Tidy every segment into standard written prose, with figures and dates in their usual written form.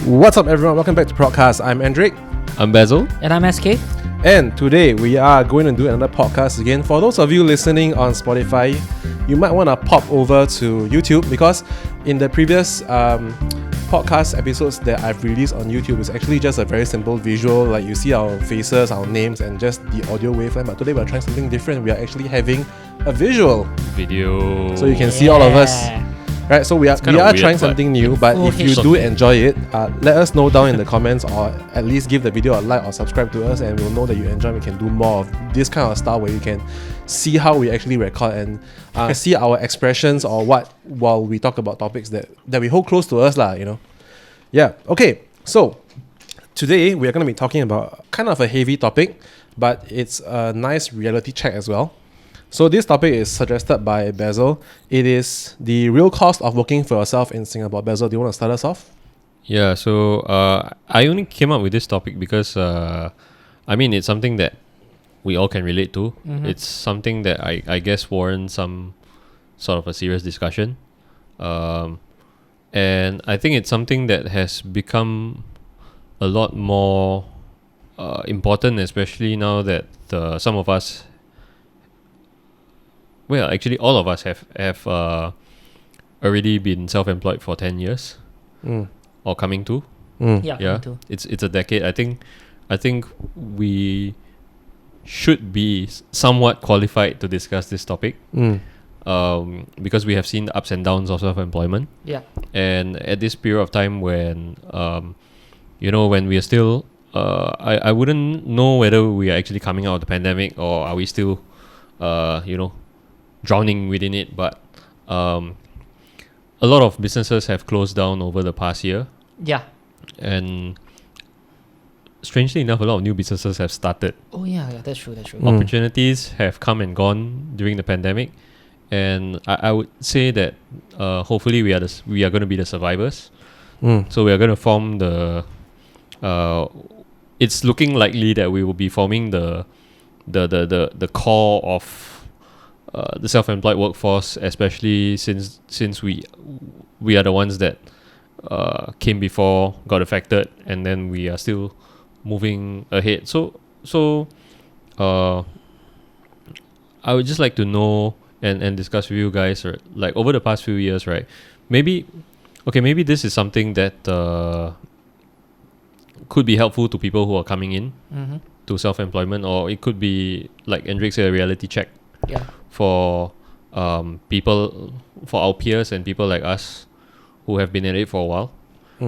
What's up, everyone? Welcome back to Prod.cast. I'm Andric. I'm Basil. And I'm SK. And today we are going to do another podcast again. For those of you listening on Spotify, you might want to pop over to YouTube because in the previous podcast episodes that I've released on YouTube, it's actually just a very simple visual. Like you see our faces, our names, and just the audio waveline. But today we're trying something different. We are actually having a visual Video. so you can see all of us. Right, so we are weird, trying something new, but if you do enjoy it, let us know down in the comments, or at least give the video a like or subscribe to us, and we'll know that you enjoy. We can do more of this kind of style where you can see how we actually record and see our expressions or what while we talk about topics that we hold close to us, lah. Yeah. Okay. So today we are going to be talking about kind of a heavy topic, but it's a nice reality check as well. So this topic is suggested by Basil. It is the real cost of working for yourself in Singapore. Basil, do you want to start us off? Yeah, so I only came up with this topic because, it's something that we all can relate to. Mm-hmm. It's something that I guess warrants some sort of a serious discussion. And I think it's something that has become a lot more important, especially now that some of us... Well, actually, all of us have already been self-employed for 10 years, or coming to. Yeah, coming to. It's a decade. I think we should be somewhat qualified to discuss this topic, because we have seen the ups and downs of self-employment. Yeah. And at this period of time when, when we are still, I wouldn't know whether we are actually coming out of the pandemic or are we still, drowning within it, but a lot of businesses have closed down over the past year. Yeah. And strangely enough, a lot of new businesses have started. Oh yeah, that's true. Opportunities have come and gone during the pandemic, and I would say that hopefully we are going to be the survivors. So we are going to form the. It's looking likely that we will be forming the core of the self-employed workforce, especially since we are the ones that came before, got affected, and then we are still moving ahead. So I would just like to know and discuss with you guys, like over the past few years, right? Maybe this is something that could be helpful to people who are coming in to self-employment, or it could be, like Andric said, a reality check. Yeah. For people, for our peers and people like us who have been in it for a while.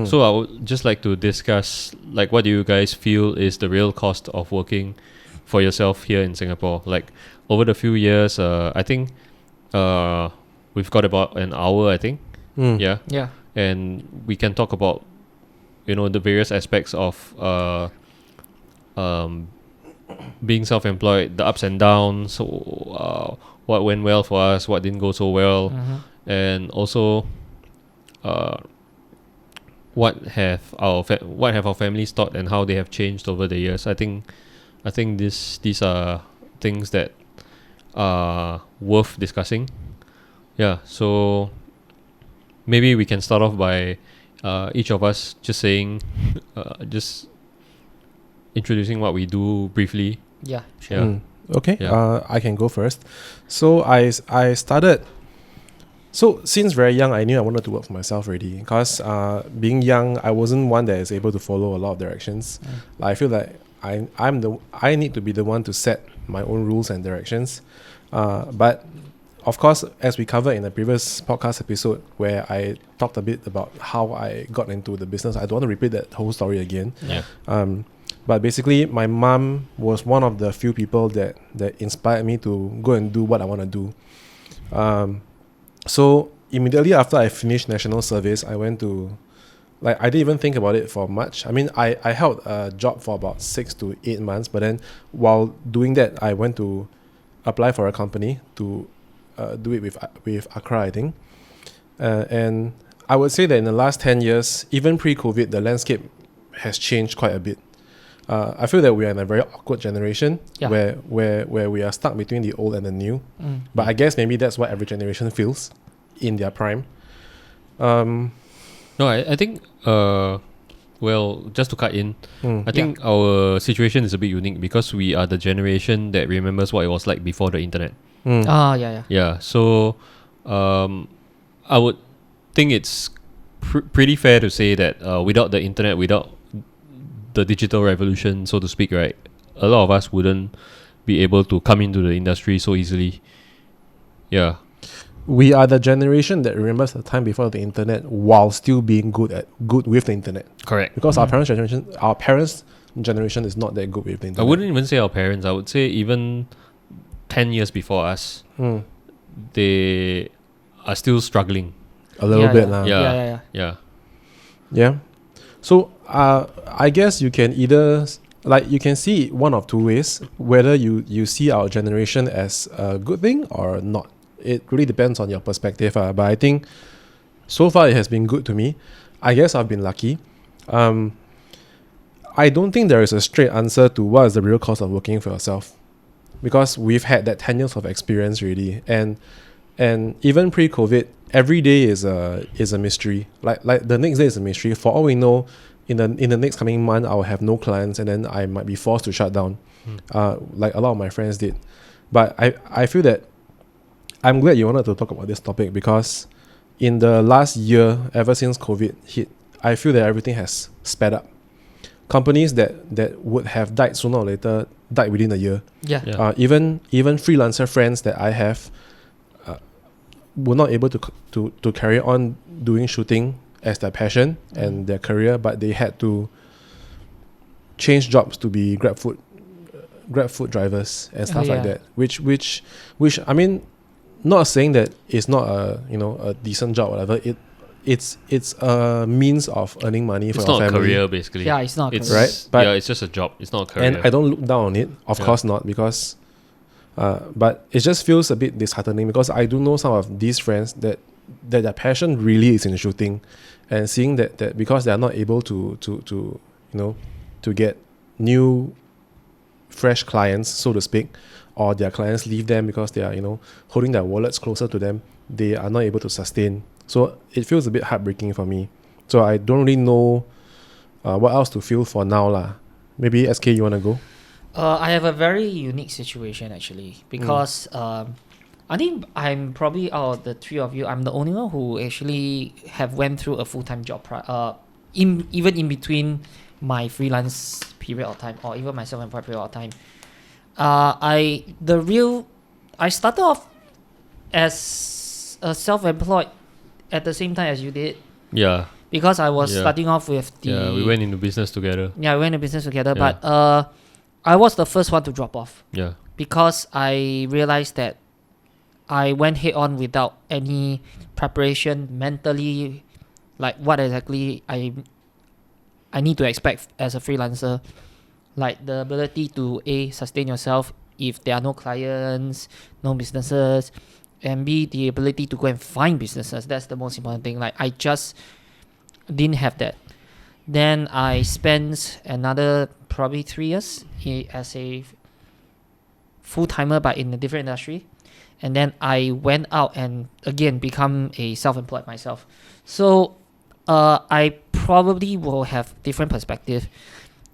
So I would just like to discuss, like, what do you guys feel is the real cost of working for yourself here in Singapore? Like, over the few years, I think we've got about an hour, I think. Yeah. And we can talk about, the various aspects of being self-employed, the ups and downs, what went well for us, what didn't go so well, and also what have our families taught and how they have changed over the years. I think these are things that are worth discussing. Yeah, so maybe we can start off by each of us just saying, just introducing what we do briefly. Yeah, sure. Yeah. Okay, Yeah. I can go first. So I started. So since very young, I knew I wanted to work for myself already. Because being young, I wasn't one that is able to follow a lot of directions. Like, I feel like I need to be the one to set my own rules and directions. But of course, as we covered in the previous podcast episode where I talked a bit about how I got into the business, I don't want to repeat that whole story again. Yeah. But basically, my mom was one of the few people that inspired me to go and do what I want to do. So immediately after I finished national service, I went to, I didn't even think about it for much. I mean, I held a job for about 6 to 8 months, but then while doing that, I went to apply for a company to do it with Accra, I think. And I would say that in the last 10 years, even pre-COVID, the landscape has changed quite a bit. I feel that we are in a very awkward generation where we are stuck between the old and the new. But I guess maybe that's what every generation feels in their prime. No, I think Well, just to cut in, I think our situation is a bit unique because we are the generation that remembers what it was like before the internet. Yeah. So, I would think it's pretty fair to say that without the internet, without the digital revolution, so to speak, right, a lot of us wouldn't be able to come into the industry so easily. Yeah. We are the generation that remembers the time before the internet while still being good with the internet. Correct. Because our parents' generation is not that good with the internet. I wouldn't even say our parents. I would say even 10 years before us, they are still struggling. A little bit. Yeah. So I guess you can either, like, you can see it one of two ways, whether you see our generation as a good thing or not. It really depends on your perspective. But I think so far it has been good to me. I guess I've been lucky. I don't think there is a straight answer to what is the real cost of working for yourself, because we've had that 10 years of experience already, and even pre-COVID, every day is a mystery. Like the next day is a mystery. For all we know, in the next coming month, I will have no clients, and then I might be forced to shut down, like a lot of my friends did. But I feel that I'm glad you wanted to talk about this topic, because in the last year, ever since COVID hit, I feel that everything has sped up. Companies that would have died sooner or later died within a year. Even freelancer friends that I have were not able to carry on doing shooting as their passion and their career, but they had to change jobs to be GrabFood drivers and stuff like that. Which I mean, not saying that it's not a decent job or whatever. It's a means of earning money for your family. It's not a career, basically. Yeah, it's not a career. Right? But it's just a job. It's not a career. And I don't look down on it. Of course not, because but it just feels a bit disheartening, because I do know some of these friends that their passion really is in shooting, and seeing that because they are not able to get new fresh clients, so to speak, or their clients leave them because they are holding their wallets closer to them, they are not able to sustain. So it feels a bit heartbreaking for me. So I don't really know what else to feel for now lah. Maybe SK, you want to go? I have a very unique situation actually, because I think I'm probably out of the three of you, I'm the only one who actually have went through a full-time job even in between my freelance period of time, or even my self-employed period of time. I started off as a self-employed at the same time as you did. Yeah. Because I was starting off with we went into business together. Yeah, we went into business together, but I was the first one to drop off. Yeah. Because I realized that I went head on without any preparation mentally, like what exactly I need to expect as a freelancer, like the ability to sustain yourself if there are no clients, no businesses, and B, the ability to go and find businesses. That's the most important thing. Like I just didn't have that. Then I spent another probably 3 years as a full-timer, but in a different industry. And then I went out and again become a self-employed myself. So I probably will have different perspective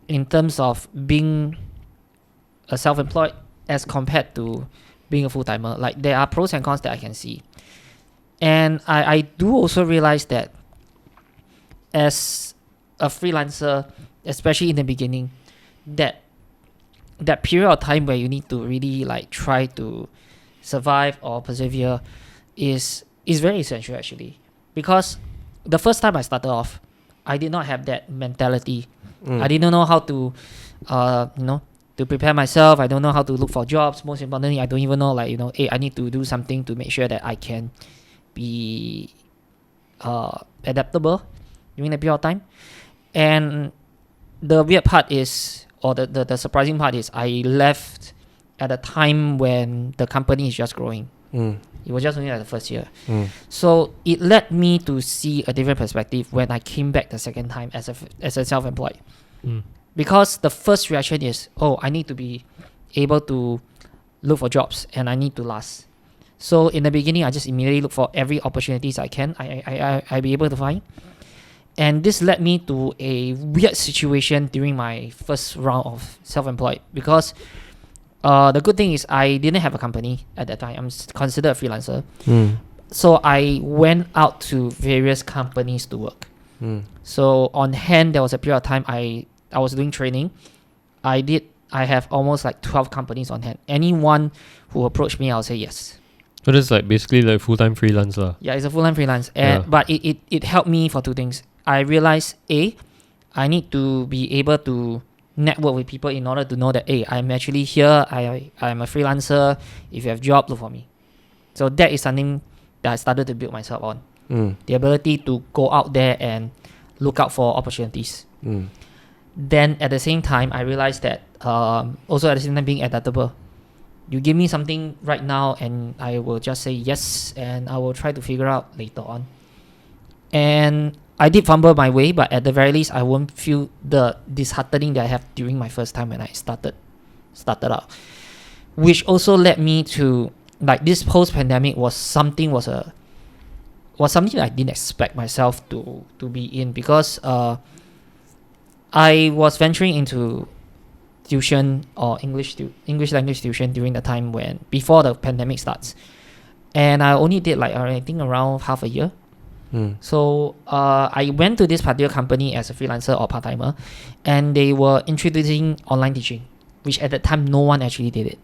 in terms of being a self-employed as compared to being a full-timer. Like there are pros and cons that I can see. And I do also realize that as a freelancer, especially in the beginning, that period of time where you need to really like try to survive or persevere is very essential actually. Because the first time I started off, I did not have that mentality. I didn't know how to to prepare myself. I don't know how to look for jobs. Most importantly, I don't even know I need to do something to make sure that I can be adaptable during the period of time. And the weird part is, or the surprising part is, I left at a time when the company is just growing. It was just only like the first year. So it led me to see a different perspective when I came back the second time as a self-employed. Because the first reaction is, I need to be able to look for jobs and I need to last. So in the beginning, I just immediately look for every opportunities I can, I be able to find. And this led me to a weird situation during my first round of self-employed, because the good thing is I didn't have a company at that time. I'm considered a freelancer. So I went out to various companies to work. So on hand, there was a period of time I was doing training. I have almost like 12 companies on hand. Anyone who approached me, I'll say yes. So that's like basically like full-time freelance lah. Yeah, it's a full-time freelance. But it helped me for two things. I realized, I need to be able to network with people in order to know that, I'm actually here. I'm a freelancer. If you have job, look for me. So that is something that I started to build myself on. The ability to go out there and look out for opportunities. Then at the same time, I realized that also at the same time being adaptable. You give me something right now and I will just say yes, and I will try to figure out later on. And I did fumble my way, but at the very least, I won't feel the disheartening that I have during my first time when I started out. Which also led me to, like, this post-pandemic was something that I didn't expect myself to be in, because I was venturing into tuition or English language tuition during the time before the pandemic starts, and I only did like I think around half a year. So I went to this particular company as a freelancer or part-timer, and they were introducing online teaching, which at that time no one actually did it.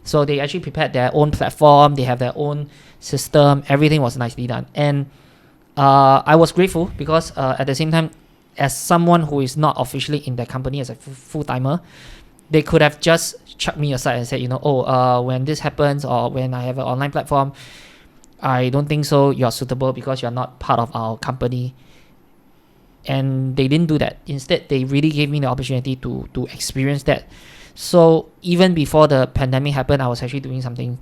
So they actually prepared their own platform, they have their own system, everything was nicely done. And I was grateful because at the same time, as someone who is not officially in the company as a full-timer, they could have just chucked me aside and said, when this happens or when I have an online platform, I don't think so you're suitable because you're not part of our company. And they didn't do that. Instead, they really gave me the opportunity to experience that. So even before the pandemic happened, I was actually doing something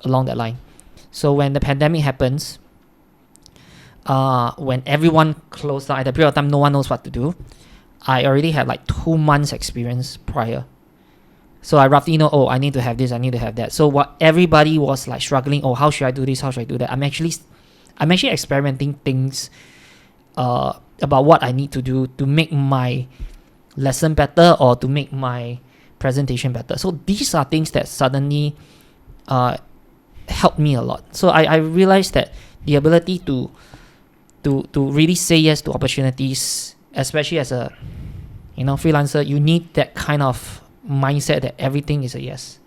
along that line. So when the pandemic happens, when everyone closed down, at the period of time no one knows what to do, I already had like 2 months experience prior. So I roughly know, I need to have this, I need to have that. So what everybody was like struggling, how should I do this, how should I do that? I'm actually experimenting things about what I need to do to make my lesson better or to make my presentation better. So these are things that suddenly helped me a lot. So I realized that the ability to really say yes to opportunities, especially as a freelancer, you need that kind of mindset that everything is a yes,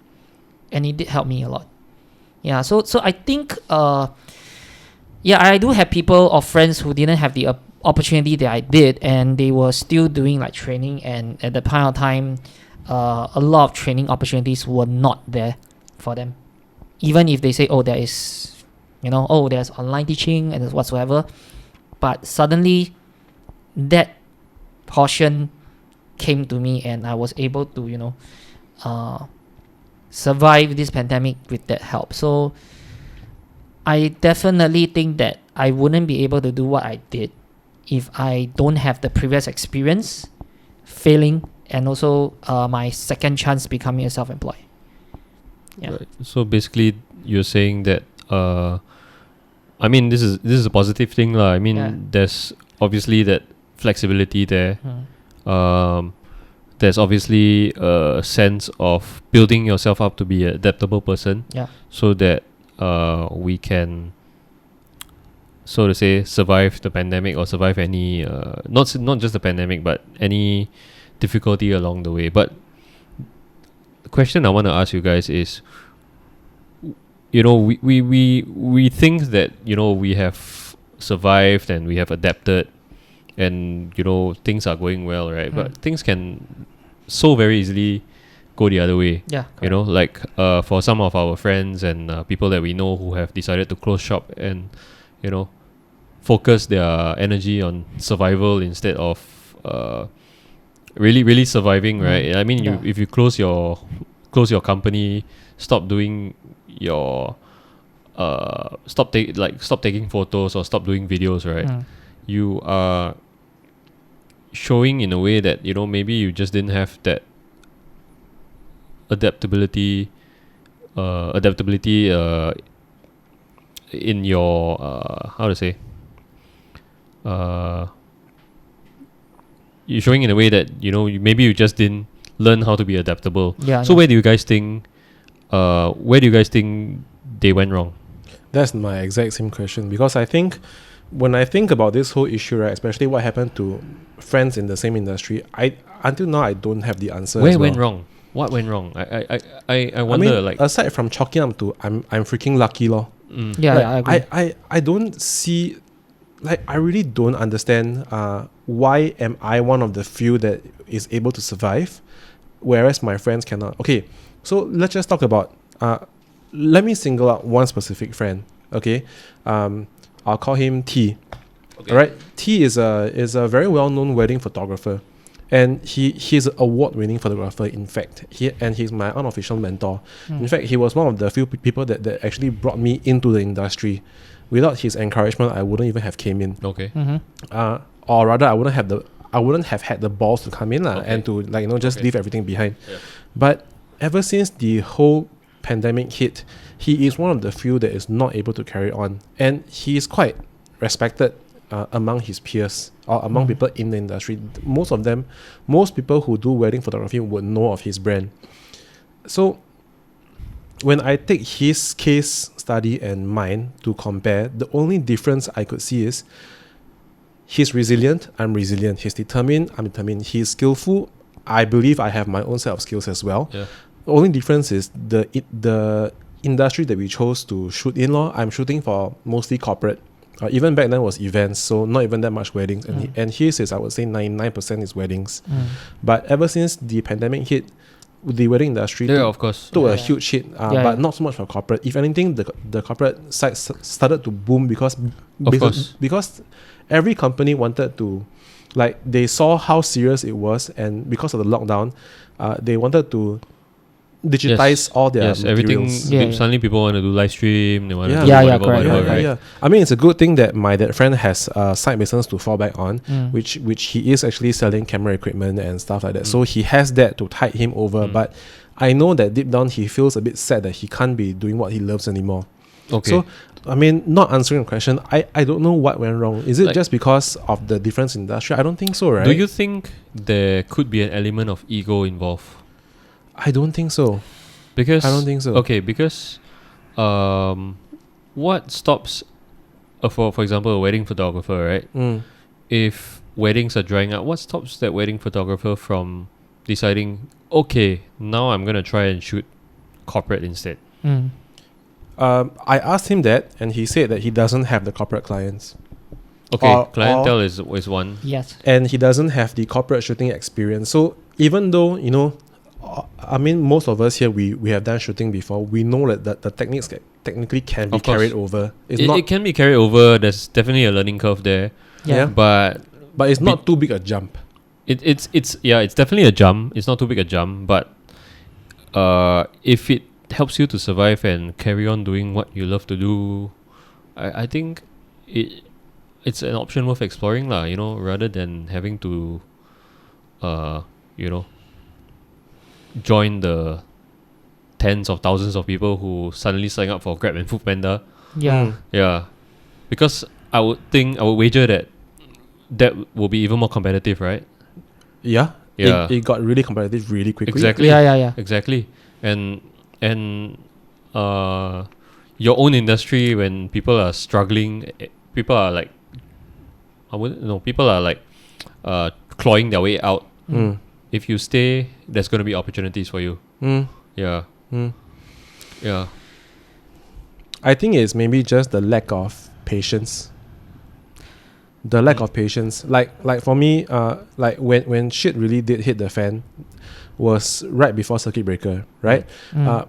and it did help me a lot. Yeah, so I think I do have people or friends who didn't have the opportunity that I did, and they were still doing like training, and at the point of time a lot of training opportunities were not there for them, even if they say there is there's online teaching and whatsoever. But suddenly that portion came to me, and I was able to survive this pandemic with that help. So I definitely think that I wouldn't be able to do what I did if I don't have the previous experience failing, and also my second chance becoming a self-employed. Yeah. Right. So basically you're saying that I mean this is a positive thing lah. I mean there's obviously that flexibility there. There's obviously a sense of building yourself up to be an adaptable person, so that we can, so to say, survive the pandemic or survive any not just the pandemic but any difficulty along the way. But the question I want to ask you guys is, we think that we have survived and we have adapted and things are going well, right? But things can so very easily go the other way. Like for some of our friends and people that we know who have decided to close shop and focus their energy on survival instead of really surviving, right? I mean, if you close your company, stop doing your stop taking photos or stop doing videos, right? You are showing in a way that maybe you just didn't have that adaptability in your how to say you're showing in a way that maybe you just didn't learn how to be adaptable. Yeah. So where do you guys think they went wrong? That's my exact same question, because I think when I think about this whole issue, right, especially what happened to friends in the same industry, until now I don't have the answer. Where went wrong? What went wrong? I wonder, like, aside from chalking up to I'm freaking lucky lor. Yeah, like, I agree. I don't see, like, I really don't understand why am I one of the few that is able to survive, whereas my friends cannot. Okay, so let's just talk about let me single out one specific friend. Okay, I'll call him T. Okay. Alright, T is a very well-known wedding photographer, and he's an award-winning photographer. In fact, he's my unofficial mentor. In fact, he was one of the few people that actually brought me into the industry. Without his encouragement, I wouldn't even have came in. Okay. Or rather, I wouldn't have had the balls to come in and to just leave everything behind. Yeah. But ever since the whole pandemic hit, he is one of the few that is not able to carry on, and he is quite respected among his peers or among people in the industry. Most people who do wedding photography would know of his brand. So when I take his case study and mine to compare, the only difference I could see is he's resilient, I'm resilient. He's determined, I'm determined. He's skillful, I believe I have my own set of skills as well. Yeah. The only difference is the industry that we chose to shoot in. I'm shooting for mostly corporate. Even back then was events, so not even that much weddings. And his is, I would say, 99% is weddings. But ever since the pandemic hit, the wedding industry took a huge hit, but not so much for corporate. If anything, the corporate side started to boom because every company wanted to, like, they saw how serious it was, and because of the lockdown, they wanted to digitize all their materials. Everything. Suddenly people want to do live stream. They want to do correct. right? I mean, it's a good thing that that friend has a side business to fall back on, which he is actually selling camera equipment and stuff like that. So he has that to tide him over. But I know that deep down he feels a bit sad that he can't be doing what he loves anymore. Okay. So, I mean, not answering the question, I don't know what went wrong. Is it just because of the difference in industry? I don't think so, right? Do you think there could be an element of ego involved? I don't think so. I don't think so. Okay, because what stops for example, a wedding photographer, right? If weddings are drying up, what stops that wedding photographer from deciding, okay, now I'm gonna try and shoot corporate instead? I asked him that, and he said that he doesn't have the corporate clients. Okay, clientele is one. Yes. And he doesn't have the corporate shooting experience. So even though, I mean, most of us here, we have done shooting before. We know that the techniques technically can be carried over. It can be carried over. There's definitely a learning curve there. Yeah. But it's not too big a jump. It's definitely a jump. It's not too big a jump. But if it helps you to survive and carry on doing what you love to do, I think it's an option worth exploring, rather than having to join the tens of thousands of people who suddenly sign up for Grab and Foodpanda. Yeah. Because I would wager that will be even more competitive, right? Yeah. It got really competitive really quickly. Exactly. Yeah. Exactly. And your own industry, when people are struggling, people are like, clawing their way out. If you stay, there's going to be opportunities for you. Yeah. Yeah. I think it's maybe just the lack of patience. Like for me, like when shit really did hit the fan was right before circuit breaker, right?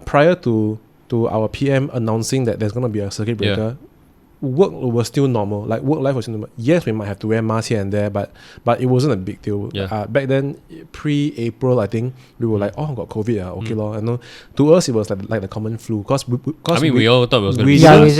Prior to our PM announcing that there's going to be a circuit breaker, work was still normal. Like work life was still normal. Yes, we might have to wear masks here and there, but it wasn't a big deal. Back then, pre-April, I think we were like, got COVID, okay lor. And to us, it was like the common flu. Because we all thought it was going to be SARS.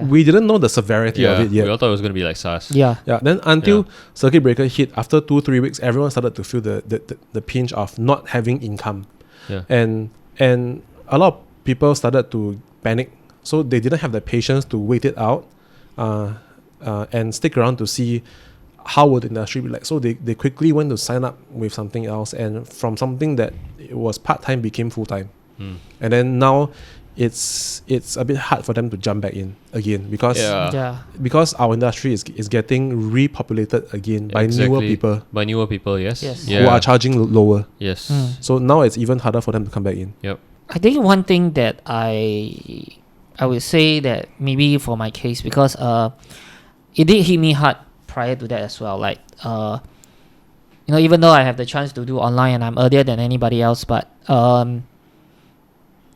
We didn't know the severity of it yet. We all thought it was going to be like SARS. Yeah. Then until circuit breaker hit, after 2-3 weeks, everyone started to feel the pinch of not having income. And a lot of people started to panic. So they didn't have the patience to wait it out and stick around to see how would the industry be like? So they quickly went to sign up with something else, and from something that it was part-time became full-time. And then now it's a bit hard for them to jump back in again because our industry is getting repopulated again by newer people. By newer people, yes. Who are charging lower. Yes. So now it's even harder for them to come back in. Yep. I think one thing that I would say that maybe for my case, because it did hit me hard prior to that as well. Like even though I have the chance to do online and I'm earlier than anybody else, but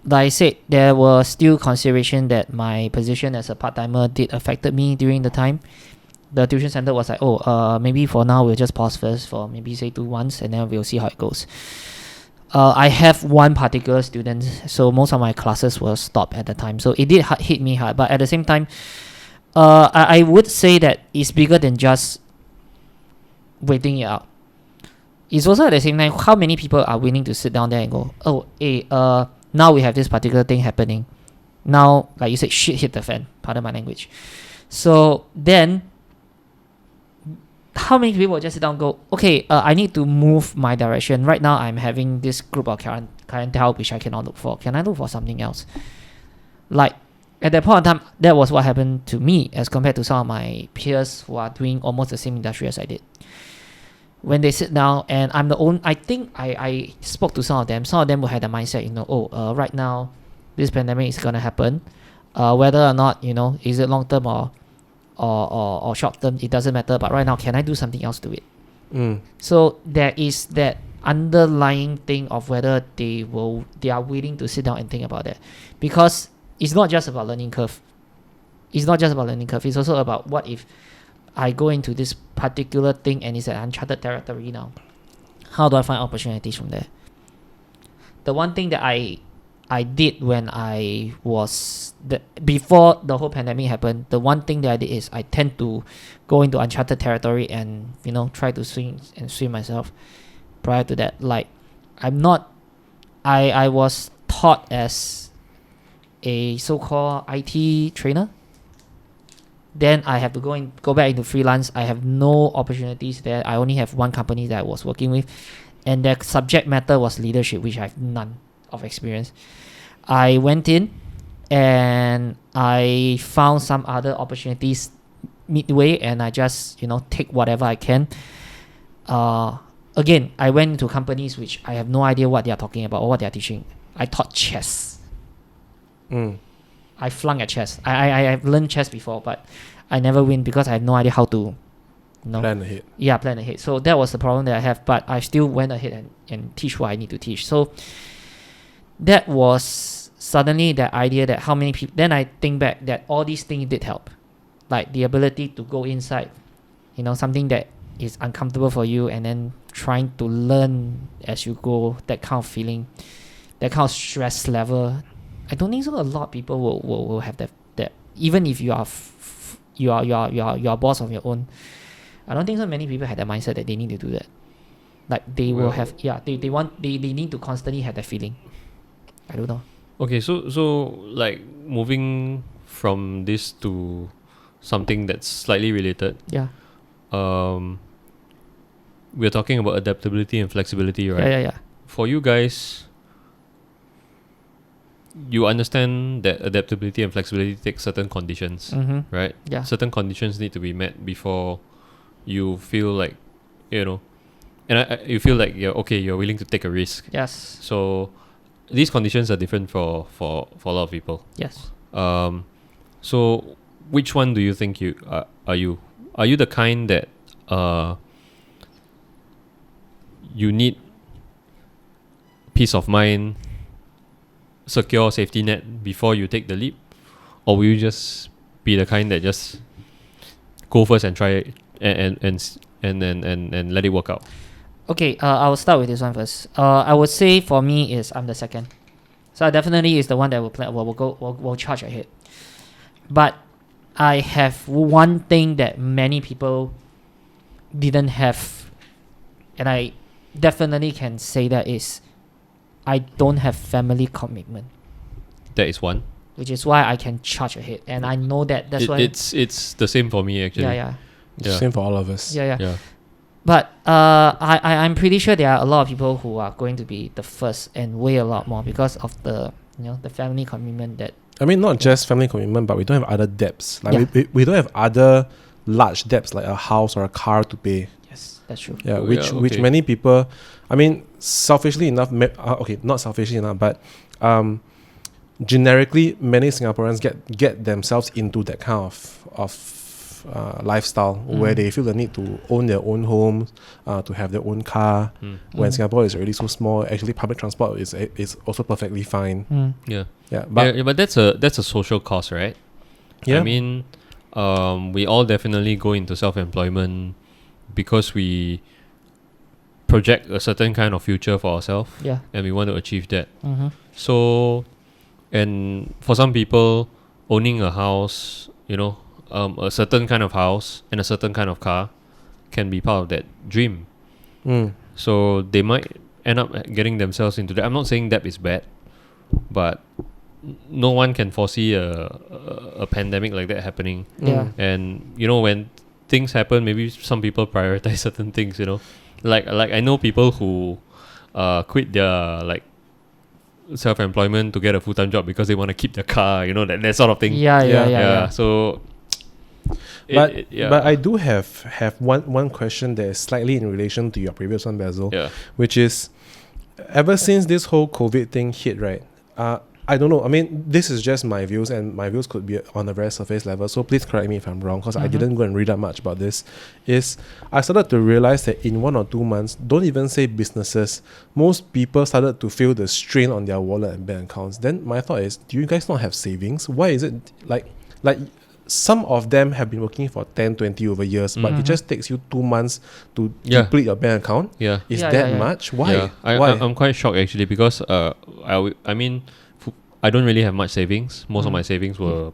like I said, there were still consideration that my position as a part-timer did affected me during the time. The tuition center was like, maybe for now we'll just pause first for maybe say 2 months and then we'll see how it goes. I have one particular student, so most of my classes were stopped at the time. So it did hit me hard, but at the same time, I would say that it's bigger than just waiting it out. It's also at the same time, how many people are willing to sit down there and go, now we have this particular thing happening. Now, like you said, shit hit the fan. Pardon my language. So then, how many people will just sit down and go, I need to move my direction. Right now, I'm having this group of clientele which I cannot look for. Can I look for something else? Like, at that point in time, that was what happened to me as compared to some of my peers who are doing almost the same industry as I did. When they sit down, and I'm the only, I think I spoke to some of them will have the mindset, right now, this pandemic is going to happen. Whether or not, is it long term or short term, it doesn't matter. But right now, can I do something else to it? So there is that underlying thing of whether they are willing to sit down and think about that. Because it's not just about learning curve. It's also about what if I go into this particular thing and it's an uncharted territory now. How do I find opportunities from there? The one thing that I did when I was before the whole pandemic happened, the one thing that I did is I tend to go into uncharted territory and try to swim myself. Prior to that, like I was taught as a so-called IT trainer. Then I have to go back into freelance. I have no opportunities there. I only have one company that I was working with, and the subject matter was leadership, which I have none of experience. I went in and I found some other opportunities midway, and I just take whatever I can. Again, I went into companies which I have no idea what they are talking about or what they are teaching. I taught chess. I flung at chess. I have learned chess before, but I never win because I have no idea how to plan ahead. Yeah, plan ahead. So that was the problem that I have, but I still went ahead and teach what I need to teach. So that was suddenly the idea that how many people. Then I think back that all these things did help, like the ability to go inside, something that is uncomfortable for you, and then trying to learn as you go. That kind of feeling, that kind of stress level. I don't think so. A lot of people will have that even if you are you are boss of your own. I don't think so many people have the mindset that they need to do that. Like they will have they need to constantly have that feeling. I don't know. Okay, so like moving from this to something that's slightly related. Yeah. We're talking about adaptability and flexibility, right? Yeah. For you guys, you understand that adaptability and flexibility take certain conditions, right? Yeah. Certain conditions need to be met before you feel like, and you feel like you're willing to take a risk. Yes. So these conditions are different for a lot of people. Yes. So which one do you think you are you? Are you the kind that you need peace of mind, secure safety net before you take the leap, or will you just be the kind that just go first and try it and let it work out? Okay, I will start with this one first. I would say for me is I'm the second, so I definitely is the one that will charge ahead. But I have one thing that many people didn't have, and I definitely can say that is I don't have family commitment. That is one. Which is why I can charge ahead, and I know that's why it's the same for me actually. Yeah. Same for all of us. Yeah. But I'm pretty sure there are a lot of people who are going to be the first and way a lot more because of the the family commitment that. I mean, not just family commitment, but we don't have other debts. Like we don't have other large debts like a house or a car to pay. Yes, that's true. Yeah, which many people, I mean, selfishly enough, not selfishly enough, but generically, many Singaporeans get themselves into that kind of lifestyle where they feel the need to own their own home, to have their own car. When Singapore is already so small, actually public transport is also perfectly fine. But that's a social cost, right? I mean, we all definitely go into self-employment because we project a certain kind of future for ourselves, and we want to achieve that. So, and for some people, owning a house, a certain kind of house and a certain kind of car can be part of that dream. So they might end up getting themselves into that. I'm not saying that is bad, but no one can foresee a pandemic like that happening. And when things happen, maybe some people prioritize certain things. Like I know people who quit their self-employment to get a full-time job because they want to keep their car. That sort of thing. So. But I do have one question that is slightly in relation to your previous one, Basil. Which is, ever since this whole COVID thing hit, right? I don't know. I mean, this is just my views, and my views could be on a very surface level. So please correct me if I'm wrong, because I didn't go and read that much about this. I started to realize that in 1 or 2 months, don't even say businesses, most people started to feel the strain on their wallet and bank accounts. Then my thought is, do you guys not have savings? Why is it like? Some of them have been working for 10, 20 over years, but it just takes you 2 months to deplete your bank account. Is that much? Why? Why? I'm quite shocked actually, because I mean, I don't really have much savings. Most of my savings were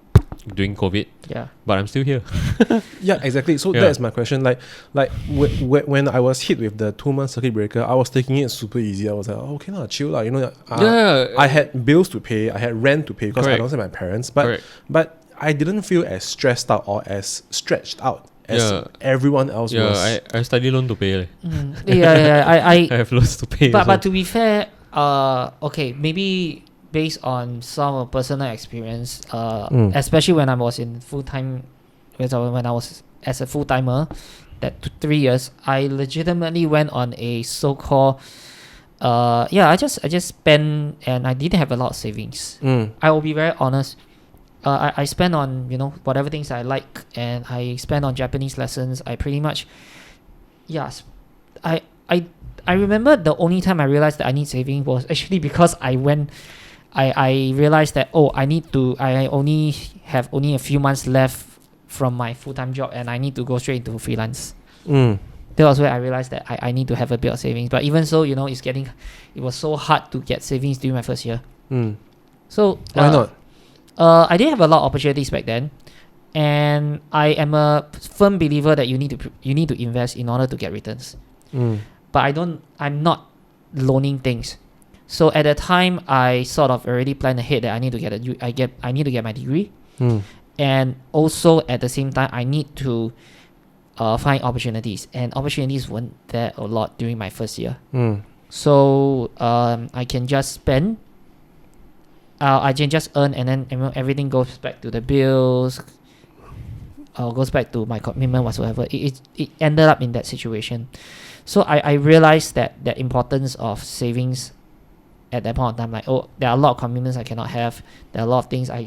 during COVID. But I'm still here. Exactly. So that's my question. Like when I was hit with the 2-month circuit breaker, I was taking it super easy. I was like, okay, chill lah. I had bills to pay. I had rent to pay because I don't see my parents. But I didn't feel as stressed out or as stretched out as everyone else was. I study loan to pay. I have loans to pay. But to be fair, maybe based on some personal experience, especially when I was in full-time, when I was as a full-timer, that 3 years, I legitimately went on a so-called I just spent, and I didn't have a lot of savings. I will be very honest. I spend on whatever things I like, and I spend on Japanese lessons. I pretty much I remember the only time I realized that I need saving was actually because I realized that I only have a few months left from my full-time job, and I need to go straight into freelance. That was where I realized that I need to have a bit of savings. But even so, it was so hard to get savings during my first year. So why not? I didn't have a lot of opportunities back then, and I am a firm believer that you need to invest in order to get returns. But I'm not loaning things. So at the time, I sort of already planned ahead that I need to get my degree, and also at the same time I need to find opportunities, and opportunities weren't there a lot during my first year. So I can just spend. I can just earn, and then everything goes back to the bills, goes back to my commitment whatsoever. It ended up in that situation. So I realized that the importance of savings at that point of time. Like, there are a lot of commitments I cannot have. There are a lot of things I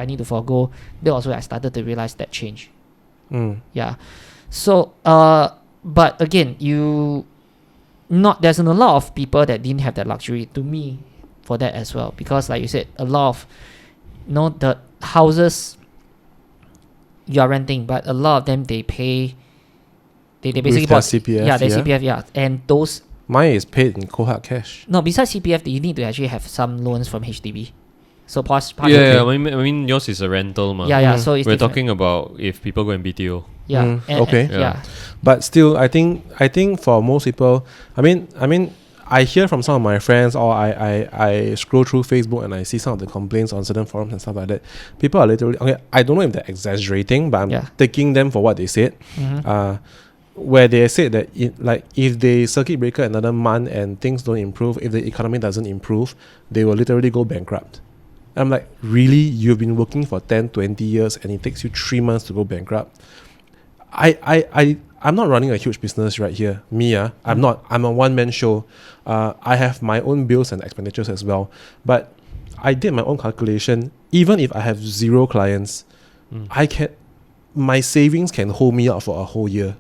need to forego. That was where I started to realize that change. So but again, there's a lot of people that didn't have that luxury, to me, for that as well, because like you said, a lot of the houses you are renting, but a lot of them they basically bought CPF, CPF, and those mine is paid in cold hard cash. No, besides CPF, you need to actually have some loans from HDB. So I mean yours is a rental, ma. So we're talking about if people go in BTO. But still, I think for most people, I mean, I hear from some of my friends, or I scroll through Facebook and I see some of the complaints on certain forums and stuff like that. People are literally, okay, I don't know if they're exaggerating, but I'm taking them for what they said. Where they said that if they circuit breaker another month and things don't improve, if the economy doesn't improve, they will literally go bankrupt. I'm like, really? You've been working for 10, 20 years and it takes you 3 months to go bankrupt? I'm not running a huge business right here. I'm not. I'm a one-man show. I have my own bills and expenditures as well. But I did my own calculation. Even if I have 0 clients, my savings can hold me out for a whole year.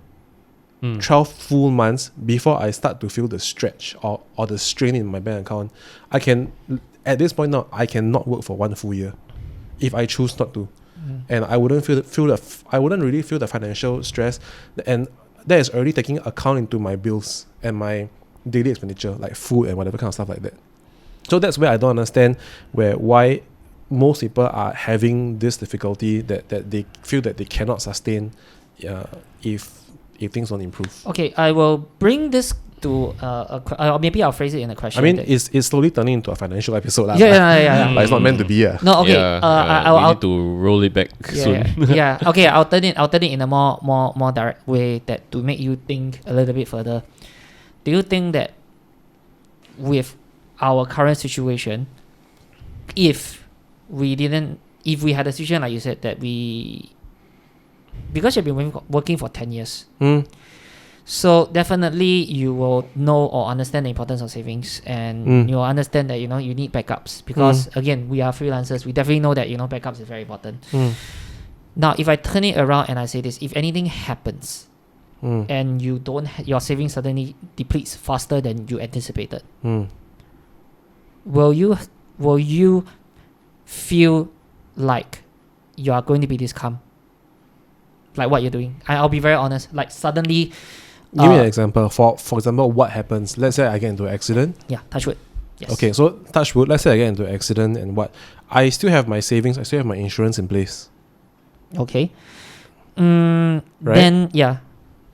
12 full months before I start to feel the stretch or the strain in my bank account. At this point now, I cannot work for 1 full year if I choose not to. And I wouldn't I wouldn't really feel the financial stress, and that is already taking account into my bills and my daily expenditure, like food and whatever kind of stuff like that. So that's where I don't understand why most people are having this difficulty that they feel that they cannot sustain if things don't improve. Okay, I will bring this to maybe I'll phrase it in a question. I mean, it's slowly turning into a financial episode. Yeah. But it's not meant to be. No, okay. We need to roll it back soon. Yeah. Okay, I'll turn it in a more direct way to make you think a little bit further. Do you think that with our current situation, if we had a situation like you said that because you've been working for 10 years, so definitely you will know or understand the importance of savings, and you'll understand that you need backups, because again, we are freelancers. We definitely know that backups is very important. Now, if I turn it around and I say this, if anything happens and you don't your savings suddenly depletes faster than you anticipated, will you feel like you are going to be this calm, like what you're doing? I'll be very honest, like suddenly. Give me an example. For example, what happens? Let's say I get into an accident. Yeah, touch wood. Yes. Okay, so touch wood. Let's say I get into an accident, and what? I still have my savings. I still have my insurance in place. Okay. Right? Then yeah.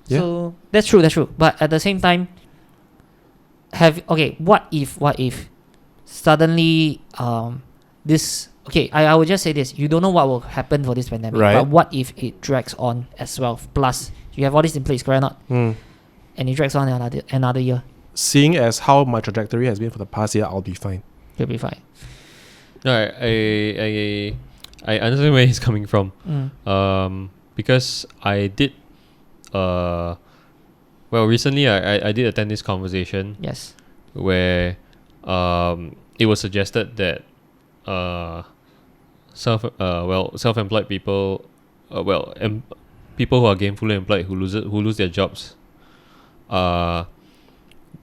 So that's true. But at the same time, what if suddenly this? Okay, I would just say this. You don't know what will happen for this pandemic. Right. But what if it drags on as well? Plus, you have all this in place, correct or not? And it drags on another year. Seeing as how my trajectory has been for the past year, I'll be fine. You'll be fine. No, I understand where he's coming from. Because I did recently I did attend this conversation. Yes. Where it was suggested that self-employed people people who are gainfully employed who lose their jobs are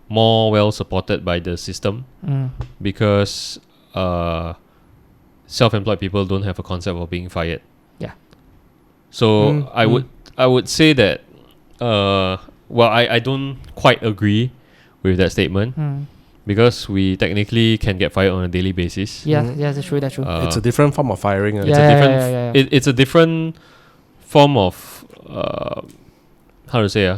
more well supported by the system, because self-employed people don't have a concept of being fired. Yeah. So I would say that I don't quite agree with that statement, because we technically can get fired on a daily basis. Yeah, that's true. It's a different form of firing. It's a different form of how to say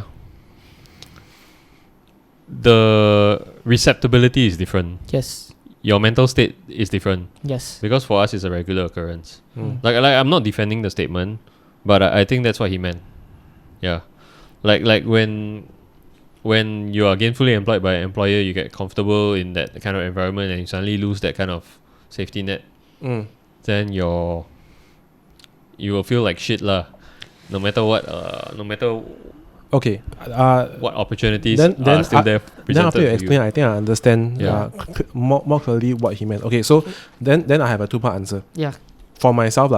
the receptibility is different. Yes. Your mental state is different. Yes. Because for us it's a regular occurrence. Like I'm not defending the statement, but I think that's what he meant. Yeah. Like when you are gainfully employed by an employer, you get comfortable in that kind of environment, and you suddenly lose that kind of safety net. Then you will feel like shit lah. No matter what, what opportunities are still there presented. Then after you explain, I think I understand more clearly what he meant. Okay, so then I have a 2-part answer. Yeah. For myself,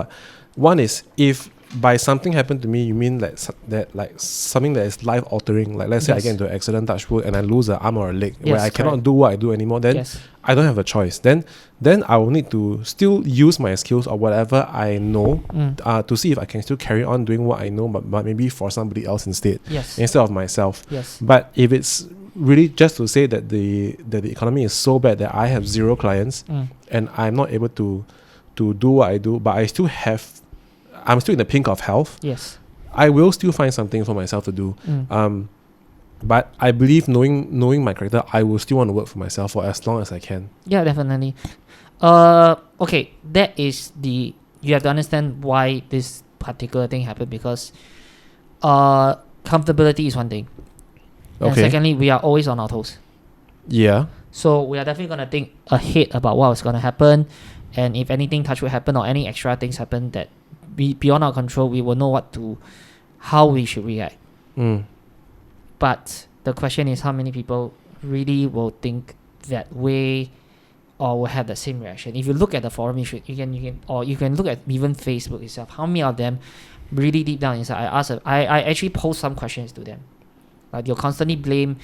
one is, if by something happened to me, you mean that something that is life altering, like let's say I get into an accident, touch wood, and I lose an arm or a leg, where I cannot do what I do anymore, then I don't have a choice. Then I will need to still use my skills or whatever I know to see if I can still carry on doing what I know, but maybe for somebody else instead of myself. But if it's really just to say that the economy is so bad that I have 0 clients and I'm not able to do what I do, but I'm still in the pink of health. Yes. I will still find something for myself to do. But I believe knowing my character, I will still want to work for myself for as long as I can. Yeah, definitely. Okay, that is you have to understand why this particular thing happened, because comfortability is one thing. And secondly, we are always on our toes. Yeah. So we are definitely going to think ahead about what is going to happen. And if anything touch would happen or any extra things happen that beyond our control, we will know how we should react. But the question is, how many people really will think that way or will have the same reaction? If you look at the forum, you can look at even Facebook itself. How many of them really deep down inside? I actually post some questions to them. Like, you'll constantly blame.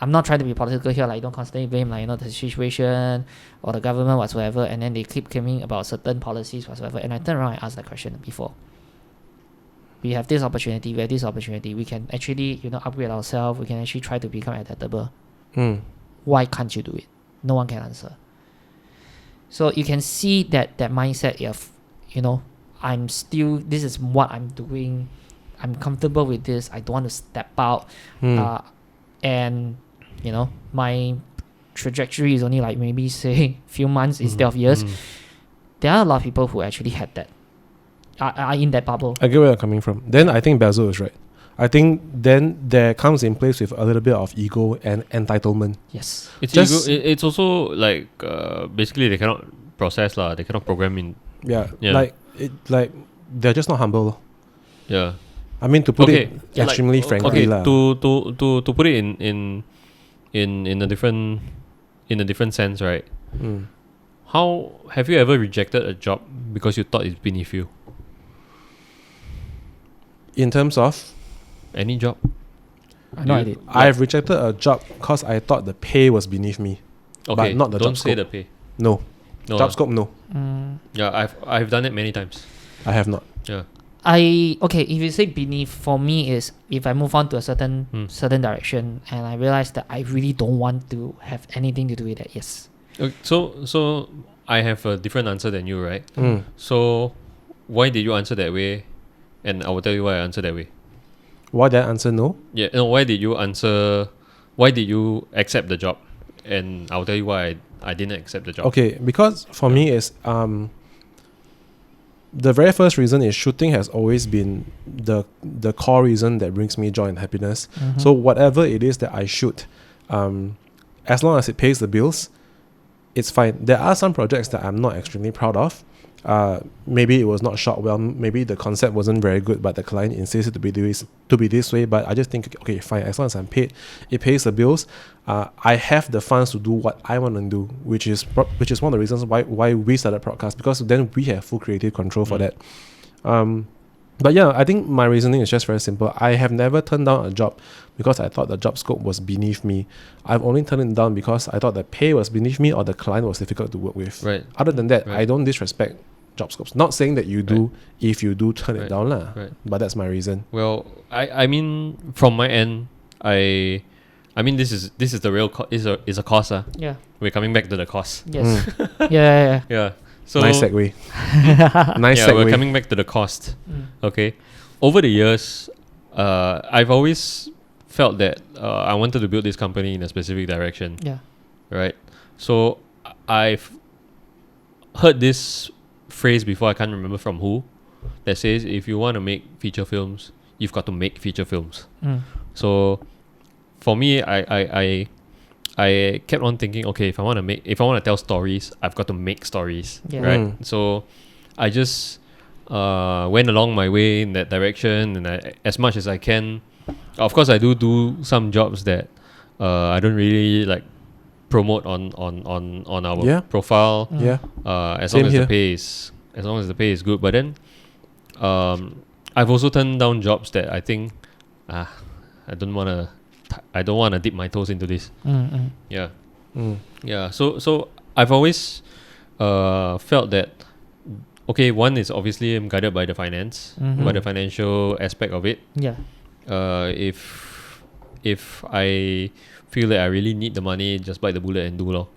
I'm not trying to be political here. Like, you don't constantly blame, like, the situation or the government whatsoever, and then they keep claiming about certain policies whatsoever. And I turn around and ask that question before. We have this opportunity. We can actually, upgrade ourselves. We can actually try to become adaptable. Why can't you do it? No one can answer. So you can see that mindset of, this is what I'm doing. I'm comfortable with this. I don't want to step out. And, my trajectory is only like maybe say few months instead of years. There are a lot of people who actually had that. Are in that bubble. I get where you're coming from. Then I think Basil is right. I think then there comes in place with a little bit of ego and entitlement. Yes. It's ego. It's also like basically they cannot process lah. They cannot program in. Yeah. Like they're just not humble. Yeah. I mean, to put it extremely frankly lah. To put it in a different sense, right? How have you ever rejected a job because you thought it's beneath you? In terms of any job? I did. I've rejected a job because I thought the pay was beneath me, but not the job scope. Don't say the pay. No. Job scope, no. Yeah, I've done it many times. I have not. Yeah. If you say beneath, for me is if I move on to a certain direction and I realize that I really don't want to have anything to do with that. Yes. Okay, so I have a different answer than you, right? So why did you answer that way? And I will tell you why I answered that way. Why did I answer no? Yeah, no, why did you accept the job? And I'll tell you why I didn't accept the job. Okay, because for me is the very first reason is shooting has always been the core reason that brings me joy and happiness. So whatever it is that I shoot, as long as it pays the bills, it's fine. There are some projects that I'm not extremely proud of. Maybe it was not shot well. Maybe the concept wasn't very good, but the client insisted to be this way. But I just think, okay, fine. As long as I'm paid, it pays the bills. I have the funds to do what I want to do, which is one of the reasons why we started Prod.cast, because then we have full creative control for that. But yeah, I think my reasoning is just very simple. I have never turned down a job because I thought the job scope was beneath me. I've only turned it down because I thought the pay was beneath me or the client was difficult to work with. Right. Other than that, I don't disrespect job scopes. Not saying that you do. If you do, turn it down lah. Right. But that's my reason. Well, I mean, from my end, I mean, this is the real is a cost. Yeah. We're coming back to the cost. Yes. Yeah. Yeah. So nice segue. We're coming back to the cost. Okay. Over the years, I've always felt that I wanted to build this company in a specific direction. Yeah. Right. So I've heard this phrase before, I can't remember from who, that says if you want to make feature films, you've got to make feature films. So for me, I kept on thinking, okay, if I want to tell stories, I've got to make stories, right? So I just went along my way in that direction, and as much as I can. Of course, I do some jobs that I don't really like promote on our profile. As long as the pay is good. But then I've also turned down jobs that I think I don't want to dip my toes into this. So I've always felt that, okay, one is obviously I'm guided by the finance, by the financial aspect of it. If I feel that I really need the money, just bite the bullet and do lor.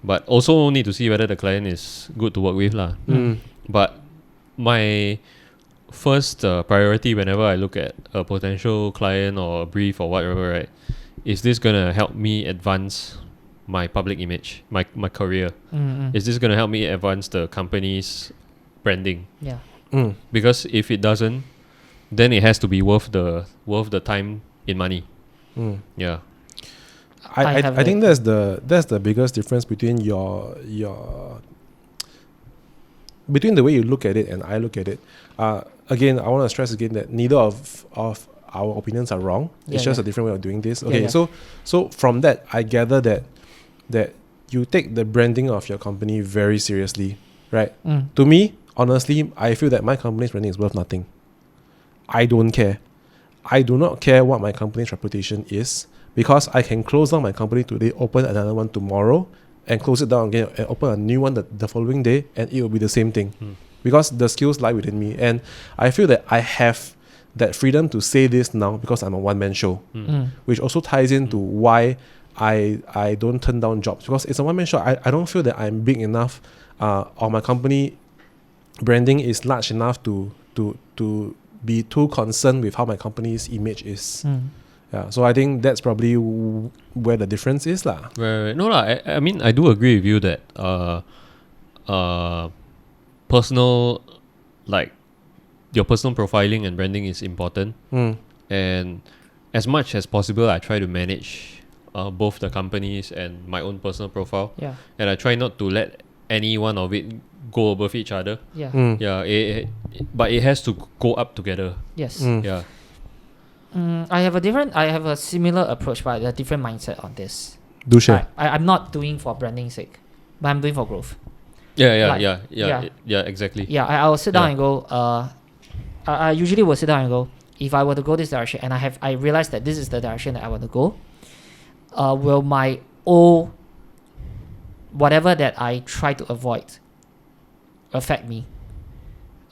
But also need to see whether the client is good to work with lah. But my first priority whenever I look at a potential client or a brief or whatever, right? Is this gonna help me advance my public image, my career? Is this gonna help me advance the company's branding? Yeah. Because if it doesn't, then it has to be worth the time in money. Yeah. I think that's the biggest difference between your between the way you look at it and I look at it. Again, I want to stress again that neither of our opinions are wrong. It's just a different way of doing this. Okay, so from that, I gather that you take the branding of your company very seriously, right? To me, honestly, I feel that my company's branding is worth nothing. I don't care. I do not care what my company's reputation is, because I can close down my company today, open another one tomorrow, and close it down again and open a new one the following day, and it will be the same thing. Because the skills lie within me. And I feel that I have that freedom to say this now because I'm a one-man show, which also ties into why I don't turn down jobs, because it's a one-man show. I don't feel that I'm big enough or my company branding is large enough to be too concerned with how my company's image is. Yeah, so I think that's probably where the difference is lah. Right. No lah. I mean, I do agree with you that personal, like your personal profiling and branding is important. And as much as possible, I try to manage both the companies and my own personal profile. Yeah. And I try not to let any one of it go above each other. Yeah. Yeah. But it has to go up together. Yes. Yeah. I have a similar approach, but a different mindset on this. Do share. I'm not doing for branding's sake, but I'm doing for growth. Yeah, exactly. Yeah, I will sit down and go, I usually will sit down and go, if I were to go this direction and I realize that this is the direction that I want to go, will my old, whatever that I try to avoid, affect me?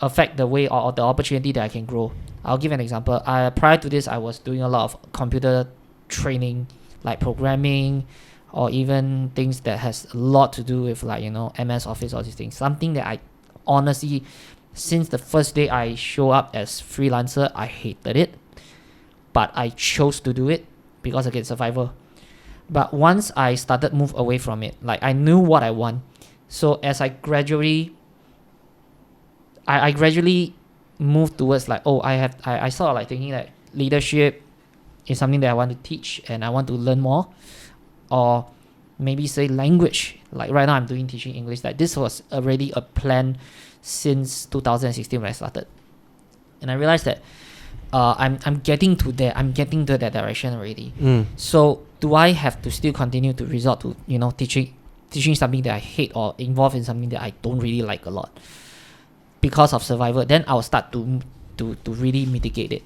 Affect the way or the opportunity that I can grow? I'll give an example. Prior to this, I was doing a lot of computer training, like programming, or even things that has a lot to do with like, MS Office, all these things. Something that I honestly, since the first day I show up as freelancer, I hated it. But I chose to do it because again, survival. But once I started move away from it, like I knew what I want. So as I gradually move towards like, I sort of like thinking that leadership is something that I want to teach and I want to learn more. Or maybe say language. Like right now I'm doing teaching English. Like this was already a plan since 2016 when I started. And I realized that I'm getting to there. I'm getting to that direction already. So do I have to still continue to resort to, teaching something that I hate or involved in something that I don't really like a lot because of survival? Then I'll start to really mitigate it.